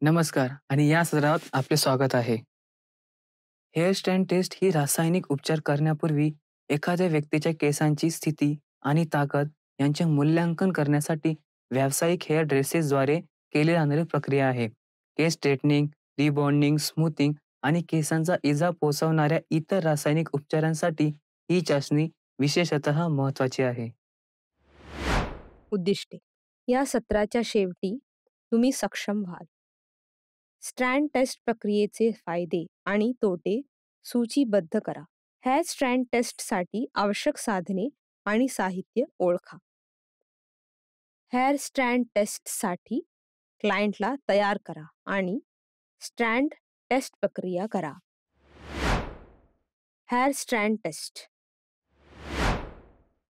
नमस्कार आणि या सत्रात आपले स्वागत आहे. हेअर स्टँड टेस्ट ही रासायनिक उपचार करण्यापूर्वी एखाद्या व्यक्तीच्या केसांची स्थिती आणि ताकद यांचे मूल्यांकन करण्यासाठी व्यावसायिक हेअर ड्रेसेसद्वारे केली जाणारी प्रक्रिया आहे. केस स्ट्रेटनिंग, रिबॉन्डिंग, स्मूथिंग आणि केसांचा इजा पोहोचवणाऱ्या इतर रासायनिक उपचारांसाठी ही चाचणी विशेषतः महत्त्वाची आहे. उद्दिष्टे. या सत्राच्या शेवटी तुम्ही सक्षम व्हाल. स्ट्रँड टेस्ट प्रक्रियेचे फायदे आणि तोटे सूचीबद्ध करा. हेअर स्ट्रँड टेस्टसाठी आवश्यक साधने आणि साहित्य ओळखा. हेअर स्ट्रँड टेस्टसाठी क्लायंटला तयार करा आणि स्ट्रँड टेस्ट प्रक्रिया करा. Hair strand test.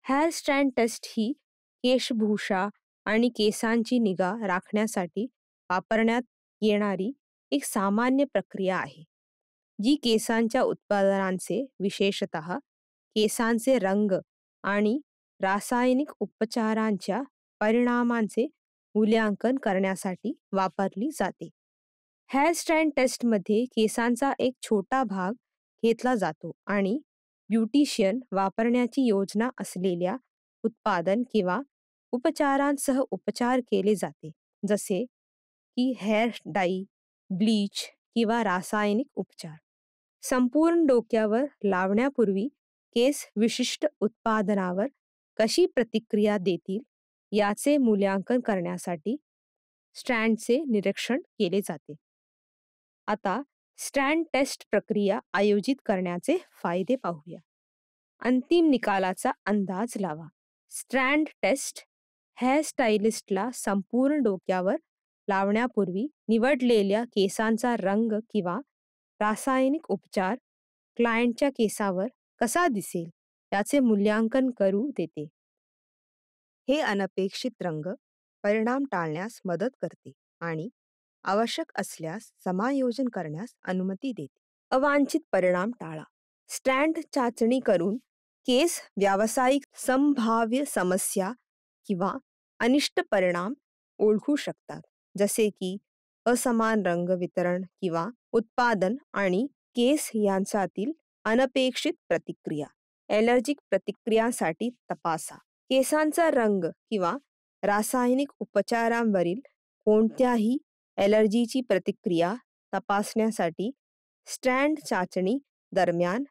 Hair strand test ही केशभूषा आणि केसांची निगा राखण्यासाठी वापरण्यात येणारी एक सामान्य प्रक्रिया आहे, जी केसांच्या उत्पादनांचे, विशेषतः केसांचे रंग आणि रासायनिक उपचारांच्या परिणामांचे मूल्यांकन करण्यासाठी वापरली जाते. हेअर स्ट्रँड टेस्टमध्ये केसांचा एक छोटा भाग घेतला जातो आणि ब्युटिशियन वापरण्याची योजना असलेल्या उत्पादन किंवा उपचारांसह उपचार केले जाते, जसे की हेअर डाई, ब्लीच किंवा रासायनिक उपचार. संपूर्ण डोक्यावर लावण्यापूर्वी केस विशिष्ट उत्पादनावर कशी प्रतिक्रिया देतील याचे मूल्यांकन करण्यासाठी स्ट्रँडचे निरीक्षण केले जाते. आता स्ट्रँड टेस्ट प्रक्रिया आयोजित करण्याचे फायदे पाहूया. अंतिम निकालाचा अंदाज लावा. स्ट्रँड टेस्ट हेअरस्टाईलिस्टला संपूर्ण डोक्यावर लावण्यापूर्वी निवडलेल्या केसांचा रंग किंवा रासायनिक उपचार क्लायंटच्या केसावर कसा दिसेल याचे मूल्यांकन करू देते. हे अनपेक्षित रंग परिणाम टाळण्यास मदत करते आणि आवश्यक असल्यास समायोजन करण्यास अनुमती देते. अवांछित परिणाम टाळा. स्ट्रँड चाचणी करून केस व्यावसायिक संभाव्य समस्या किंवा अनिष्ट परिणाम ओळखू शकतात, जसे की असमान रंग वितरण किंवा उत्पादन आणि केस यांच्यातील अनपेक्षित प्रतिक्रिया. ॲलर्जिक प्रतिक्रियांसाठी तपासा. केसांचा रंग किंवा रासायनिक उपचारांवरील कोणत्याही ॲलर्जीची प्रतिक्रिया तपासण्यासाठी स्ट्रँड चाचणी दरम्यान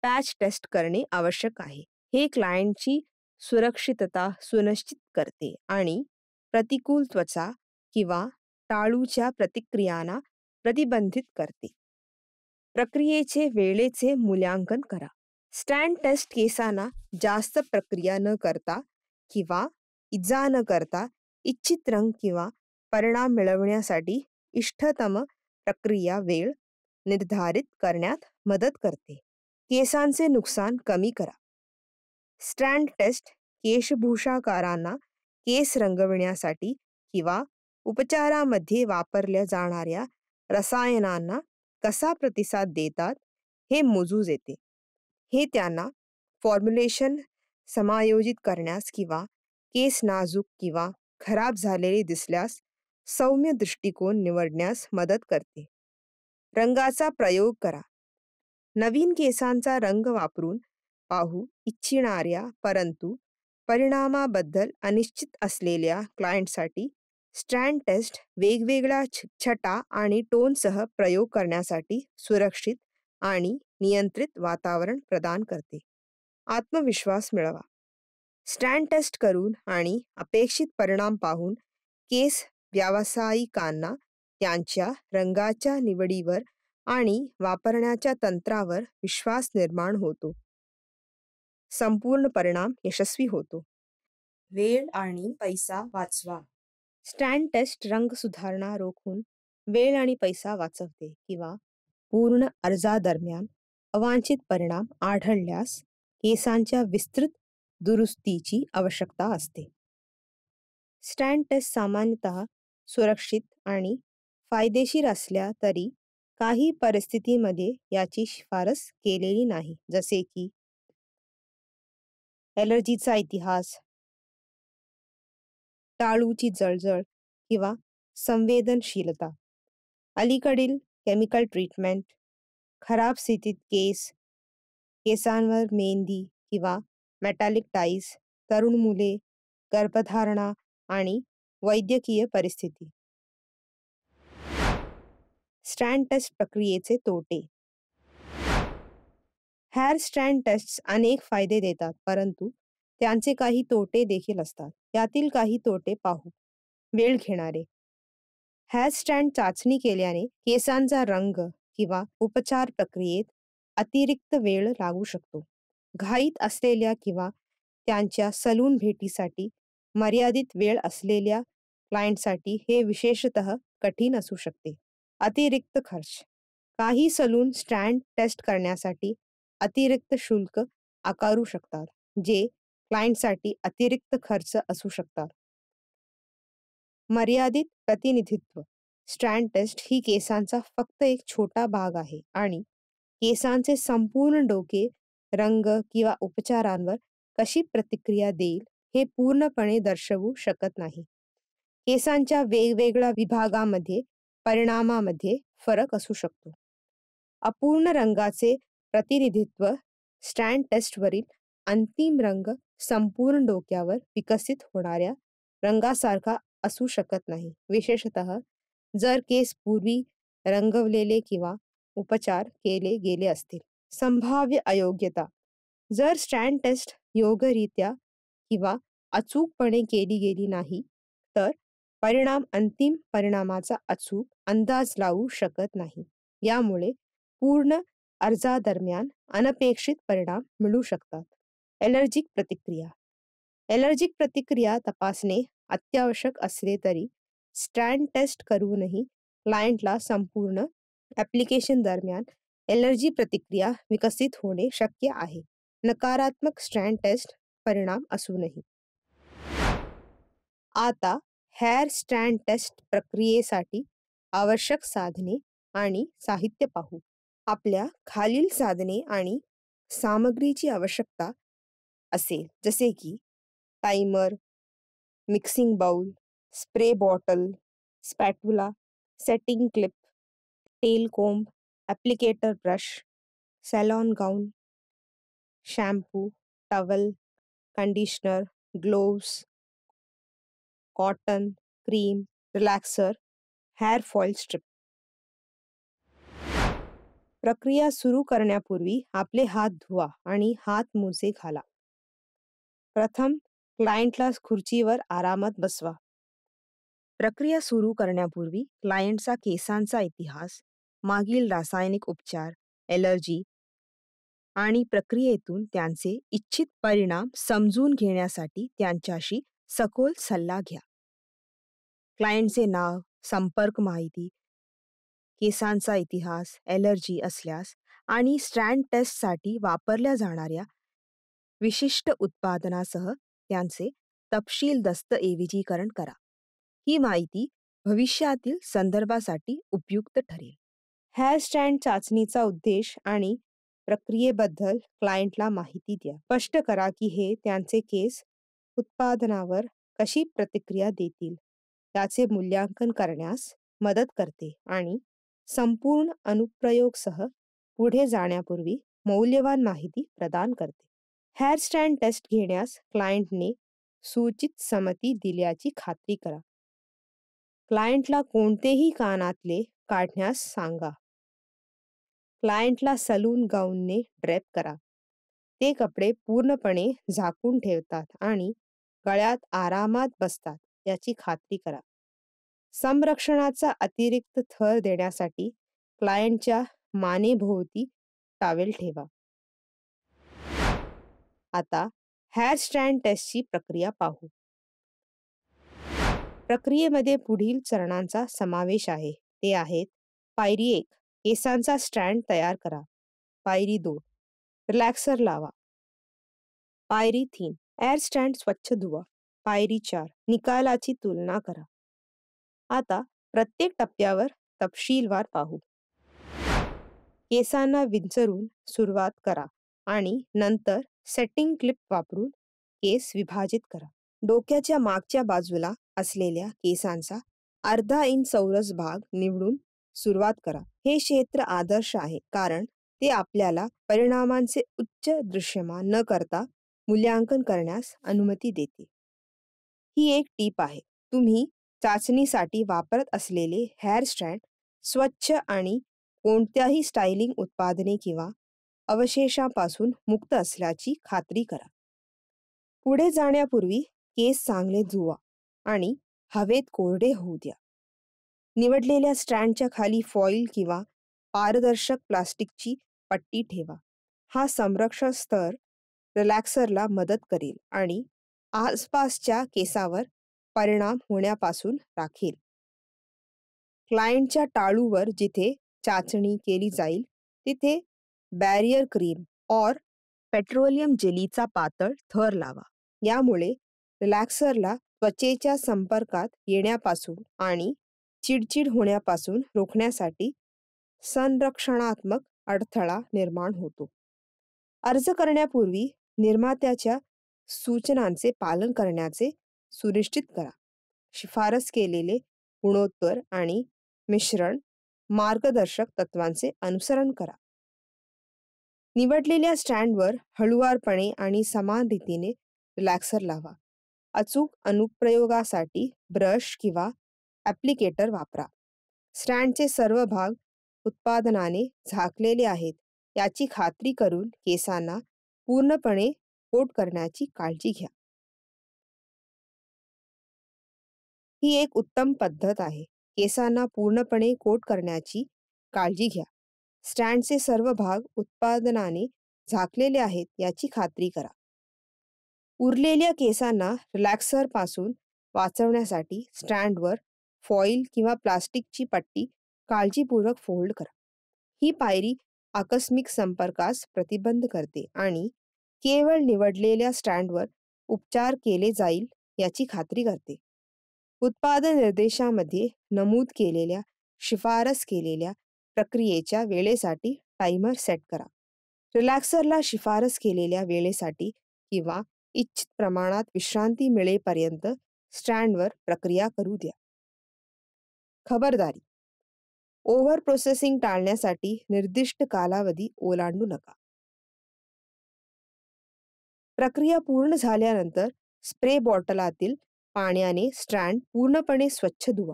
पॅच टेस्ट करणे आवश्यक आहे. हे क्लायंटची सुरक्षितता सुनिश्चित करते आणि प्रतिकूल त्वचा किंवा टाळूच्या प्रतिक्रियांना प्रतिबंधित करते. प्रक्रियेचे वेळेचे मूल्यांकन करा. स्ट्रँड टेस्ट केसांना जास्त प्रक्रिया न करता किंवा इजा न करता इच्छित रंग किंवा परिणाम मिळवण्यासाठी इष्टतम प्रक्रिया वेळ निर्धारित करण्यात मदत करते. केसांचे नुकसान कमी करा. स्ट्रँड टेस्ट केशभूषाकारांना केस रंगविण्यासाठी किंवा उपचारामध्ये वापरल्या जाणाऱ्या रसायनांना कसा प्रतिसाद देतात हे मोजू देते. हे त्यांना फॉर्म्युलेशन समायोजित करण्यास किंवा केस नाजूक किंवा खराब झालेले दिसल्यास सौम्य दृष्टिकोन निवडण्यास मदत करते. रंगाचा प्रयोग करा. नवीन केसांचा रंग वापरून पाहू इच्छिणाऱ्या परंतु परिणामाबद्दल अनिश्चित असलेल्या क्लायंटसाठी स्ट्रँड टेस्ट वेगवेगळ्या छटा आणि टोनसह प्रयोग करण्यासाठी सुरक्षित आणि नियंत्रित वातावरण प्रदान करते. आत्मविश्वास मिळवा. स्ट्रँड टेस्ट करून आणि अपेक्षित परिणाम पाहून केस व्यावसायिकांना त्यांच्या रंगाच्या निवडीवर आणि वापरण्याच्या तंत्रावर विश्वास निर्माण होतो. संपूर्ण परिणाम यशस्वी होतो. वेळ आणि पैसा वाचवा. स्ट्रँड टेस्ट रंग सुधारणा रोखून वेळ आणि पैसा वाचवते किंवा पूर्ण अर्जादरम्यान अवांछित परिणाम आढळल्यास केसांच्या विस्तृत दुरुस्तीची आवश्यकता असते. स्ट्रँड टेस्ट सामान्यतः सुरक्षित आणि फायदेशीर असल्या तरी काही परिस्थितींमध्ये याची शिफारस केलेली नाही, जसे की ॲलर्जीचा इतिहास, टाळूची जळजळ किंवा संवेदनशीलता. अलीकडील केमिकल ट्रीटमेंट, खराब स्थितीत केस, केसांवर मेहंदी किंवा मेटॅलिक डाईज, तरुण मुले, गर्भधारणा आणि वैद्यकीय परिस्थिती. स्ट्रँड टेस्ट प्रक्रियेचे तोटे. हेअर स्ट्रँड टेस्ट्स अनेक फायदे देतात, परंतु त्यांचे काही तोटे देखील असतात. यातील काही तोटे पाहू. वेळ घेणारे. हेअर स्ट्रँड चाचणी केल्याने केसांचा रंग किंवा उपचार प्रक्रियेत अतिरिक्त वेळ लागू शकतो. घाईत असलेल्या किंवा त्यांच्या सलून भेटीसाठी मर्यादित वेळ असलेल्या क्लायंटसाठी हे विशेषतः कठीण असू शकते. अतिरिक्त खर्च. काही सलून स्ट्रँड टेस्ट करण्यासाठी अतिरिक्त शुल्क आकारू शकतात, जे क्लायंटसाठी अतिरिक्त खर्च असू शकतात. मर्यादित प्रतिनिधित्व. स्ट्रँड टेस्ट ही केसांचा फक्त एक छोटा भाग आहे आणि केसांचे संपूर्ण डोके रंग किंवा उपचारांवर कशी प्रतिक्रिया देईल हे पूर्णपणे दर्शवू शकत नाही. केसांच्या वेगवेगळ्या विभागामध्ये परिणामामध्ये फरक असू शकतो. अपूर्ण रंगाचे प्रतिनिधित्व. स्ट्रँड टेस्टवरील अंतिम रंग संपूर्ण डोक्यावर विकसित होणाऱ्या रंगासारखा असू शकत नाही, विशेषतः जर केस पूर्वी रंगवलेले किंवा उपचार केले गेले असतील. संभाव्य अयोग्यता. जर स्ट्रँड टेस्ट योग्यरित्या किंवा अचूकपणे केली गेली नाही, तर परिणाम अंतिम परिणामाचा अचूक अंदाज लावू शकत नाही. यामुळे पूर्ण अर्जादरम्यान अनपेक्षित परिणाम मिळू शकतात. ॲलर्जिक प्रतिक्रिया. ॲलर्जिक प्रतिक्रिया तपासणे अत्यावश्यक असले तरी स्ट्रँड टेस्ट करूनही क्लायंटला संपूर्ण ॲप्लिकेशन दरम्यान ॲलर्जी प्रतिक्रिया विकसित होणे शक्य आहे, नकारात्मक स्ट्रँड टेस्ट परिणाम असूनही. आता हेअर स्ट्रँड टेस्ट प्रक्रियेसाठी आवश्यक साधने आणि साहित्य पाहू. आपल्या खालील साधने आणि सामग्रीची आवश्यकता असेल, जसे की timer, mixing bowl, spray bottle, spatula, setting clip, tail comb, applicator brush, salon gown, shampoo, towel, conditioner, gloves, cotton, cream, relaxer, hair foil strip. प्रक्रिया सुरू करण्यापूर्वी आपले हात धुवा आणि हातमोजे घाला. प्रथम क्लायंटला खुर्चीवर आरामात बसवा. प्रक्रिया सुरू करण्यापूर्वी क्लायंटचा केसांचा इतिहास, मागील रासायनिक उपचार, ॲलर्जी आणि प्रक्रियेतून त्यांचे इच्छित परिणाम समजून घेण्यासाठी त्यांच्याशी सखोल सल्ला घ्या. क्लायंटचे नाव, संपर्क माहिती, केसांचा इतिहास, ॲलर्जी असल्यास आणि स्ट्रँड टेस्टसाठी वापरल्या जाणाऱ्या विशिष्ट उत्पादनासह त्यांचे तपशील दस्तऐवजीकरण करा. ही माहिती भविष्यातील संदर्भासाठी उपयुक्त ठरेल. हेअर स्ट्रँड चाचणीचा उद्देश आणि प्रक्रियेबद्दल क्लायंटला माहिती द्या. स्पष्ट करा की हे त्यांचे केस उत्पादनावर कशी प्रतिक्रिया देतील याचे मूल्यांकन करण्यास मदत करते आणि संपूर्ण अनुप्रयोगसह पुढे जाण्यापूर्वी मौल्यवान माहिती प्रदान करते. हेअर स्ट्रँड टेस्ट घेण्यास क्लायंटने सूचित संमती दिल्याची खात्री करा. क्लायंटला कोणतेही कानातले काढण्यास सांगा. क्लायंटला सलून गाऊनने ड्रेप करा. ते कपडे पूर्णपणे झाकून ठेवतात आणि गळ्यात आरामात बसतात याची खात्री करा. संरक्षणाचा अतिरिक्त थर देण्यासाठी क्लायंटच्या मानेभोवती टॉवेल ठेवा. आता हेअर स्ट्रँड टेस्टची प्रक्रिया पाहू. प्रक्रियेमध्ये पुढील चरणांचा समावेश आहे. ते आहेत: पायरी 1, केसांचा स्ट्रँड तयार करा. पायरी 2, रिलॅक्सर लावा. पायरी 3, हेअर स्ट्रँड स्वच्छ धुवा. पायरी 4, निकालाची तुलना करा. आता प्रत्येक टप्प्यावर तपशीलवार पाहू. केसांना विंचरून सुरुवात करा आणि नंतर सेटिंग क्लिप वापरून केस विभाजित करा. डोक्याच्या मागच्या बाजूला असलेल्या केसांचा अर्धा इंच चौरस भाग निवडून सुरुवात करा. हे क्षेत्र आदर्श आहे कारण ते आपल्याला परिणामांचे उच्च दृश्यमान न करता मूल्यांकन करण्यास अनुमती देते. ही एक टीप आहे. तुम्ही चाचणीसाठी वापरत असलेले हेअर स्ट्रँड स्वच्छ आणि कोणत्याही स्टायलिंग उत्पादने किंवा अवशेषापासून मुक्त असल्याची खात्री करा. पुढे जाण्यापूर्वी केस चांगले धुवा आणि हवेत कोरडे होऊ द्या. निवडलेल्या स्ट्रँडच्या खाली फॉईल किंवा पारदर्शक प्लास्टिकची पट्टी ठेवा. हा संरक्षण स्तर रिलॅक्सरला मदत करेल आणि आसपासच्या केसावर परिणाम होण्यापासून राखेल. क्लायंटच्या टाळूवर जिथे चाचणी केली जाईल तिथे बॅरियर क्रीम और पेट्रोलियम जेलीचा पातळ थर लावा. यामुळे रिलॅक्सरला त्वचेच्या संपर्कात येण्यापासून आणि चिडचिड होण्यापासून रोखण्यासाठी संरक्षणात्मक अडथळा निर्माण होतो. अर्ज करण्यापूर्वी निर्मात्याच्या सूचनांचे पालन करण्याचे सुनिश्चित करा. शिफारस केलेले गुणोत्तर आणि मिश्रण मार्गदर्शक तत्वांचे अनुसरण करा. निवडलेल्या स्टँडवर हळुवारपणे आणि समान रीतीने रिलॅक्सर लावा. अचूक अनुप्रयोगासाठी ब्रश किंवा ॲप्लिकेटर वापरा. स्टँडचे सर्व भाग उत्पादनाने झाकलेले आहेत याची खात्री करून केसांना पूर्णपणे कोट करण्याची काळजी घ्या. ही एक उत्तम पद्धत आहे. केसांना पूर्णपणे कोट करण्याची काळजी घ्या. स्टँडचे सर्व भाग उत्पादनाने झाकलेले आहेत याची खात्री करा. उरलेल्या केसांना रिलॅक्सरपासून वाचवण्यासाठी स्टँडवर फॉईल किंवा प्लास्टिकची पट्टी काळजीपूर्वक फोल्ड करा. ही पायरी आकस्मिक संपर्कास प्रतिबंध करते आणि केवळ निवडलेल्या स्टँडवर उपचार केले जाईल याची खात्री करते. उत्पादन निर्देशामध्ये नमूद केलेल्या शिफारस केलेल्या प्रक्रियेच्या वेळेसाठी टायमर सेट करा. रिलॅक्सरला शिफारस केलेल्या वेळेसाठी किंवा इच्छित प्रमाणात विश्रांती मिळेपर्यंत स्टँडवर प्रक्रिया करू द्या. खबरदारी: ओव्हर प्रोसेसिंग टाळण्यासाठी निर्दिष्ट कालावधी ओलांडू नका. प्रक्रिया पूर्ण झाल्यानंतर स्प्रे बॉटलातील पाण्याने स्ट्रँड पूर्णपणे स्वच्छ धुवा.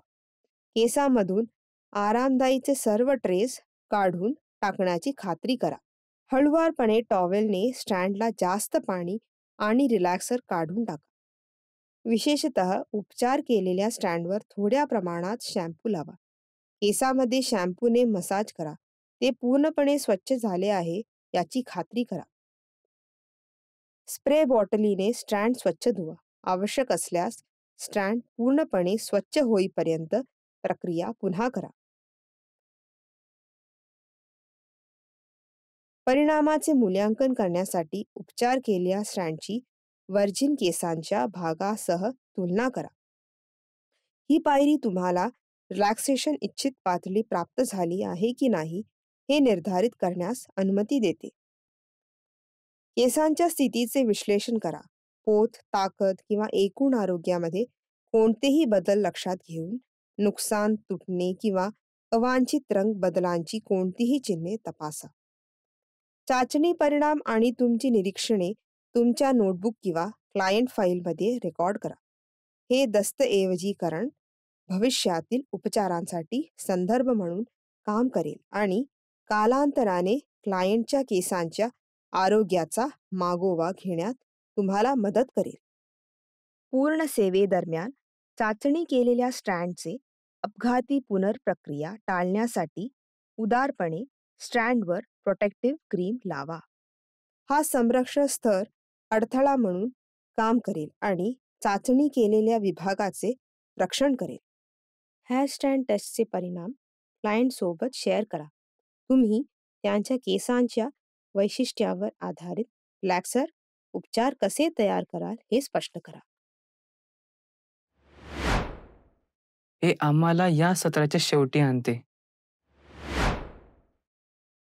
केसांमधून आरामदायीचे सर्व ट्रेस काढून टाकण्याची खात्री करा. हळुवारपणे टॉवेलने स्ट्रँडला जास्त पाणी आणि रिलॅक्सर काढून टाका. विशेषतः उपचार केलेल्या स्टँडवर थोड्या प्रमाणात शॅम्पू लावा. केसामध्ये शॅम्पूने मसाज करा. ते पूर्णपणे स्वच्छ झाले आहे याची खात्री करा. स्प्रे बॉटलीने स्ट्रँड स्वच्छ धुवा. आवश्यक असल्यास स्ट्रँड पूर्णपणे स्वच्छ होईपर्यंत प्रक्रिया पुन्हा करा. परिणामाचे मूल्यांकन करण्यासाठी उपचार केलेल्या स्ट्रँडची व्हर्जिन केसांच्या भागासह तुलना करा. ही पायरी तुम्हाला रिलॅक्सेशन इच्छित पातळी प्राप्त झाली आहे की नाही हे निर्धारित करण्यास अनुमती देते. केसांच्या स्थितीचे विश्लेषण करा. पोत, ताकद किंवा एकूण आरोग्यामध्ये कोणतेही बदल लक्षात घेऊन नुकसान, तुटणे किंवा अवांछित रंग बदलांची कोणतीही चिन्हे तपासा. चाचणी परिणाम आणि तुमची निरीक्षणे तुमच्या नोटबुक किंवा क्लायंट फाईलमध्ये रेकॉर्ड करा. हे दस्तऐवजीकरण भविष्यातील उपचारांसाठी संदर्भ म्हणून काम करेल आणि कालांतराने क्लायंटच्या केसांच्या आरोग्याचा मागोवा घेण्यात तुम्हाला मदत करेल. पूर्ण सेवेदरम्यान चाचणी केलेल्या स्ट्रँडचे अपघाती पुनर्प्रक्रिया टाळण्यासाठी उदारपणे स्ट्रँडवर प्रोटेक्टिव्ह क्रीम लावा. हा संरक्षण स्तर अडथळा म्हणून काम करेल आणि चाचणी केलेल्या विभागाचे रक्षण करेल. हेअर स्ट्रँड टेस्टचे परिणाम क्लायंटसोबत शेअर करा. तुम्ही त्यांच्या केसांच्या वैशिष्ट्यावर आधारित रिलॅक्सर उपचार कसे तयार कराल हे स्पष्ट करा. हे आम्हाला या सत्राच्या शेवटी आणते.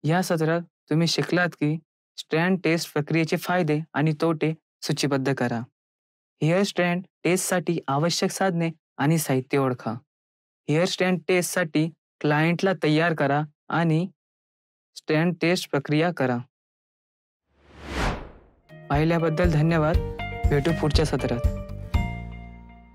या सत्रात तुम्ही शिकलात की स्ट्रँड टेस्ट प्रक्रियेचे फायदे आणि तोटे सूचीबद्ध करा. हेअर स्ट्रँड टेस्टसाठी आवश्यक साधने आणि साहित्य ओळखा. हेअर स्ट्रँड टेस्टसाठी क्लायंटला तयार करा आणि स्ट्रँड टेस्ट प्रक्रिया करा. पाहिल्याबद्दल धन्यवाद. भेटू पुढच्या सत्रात.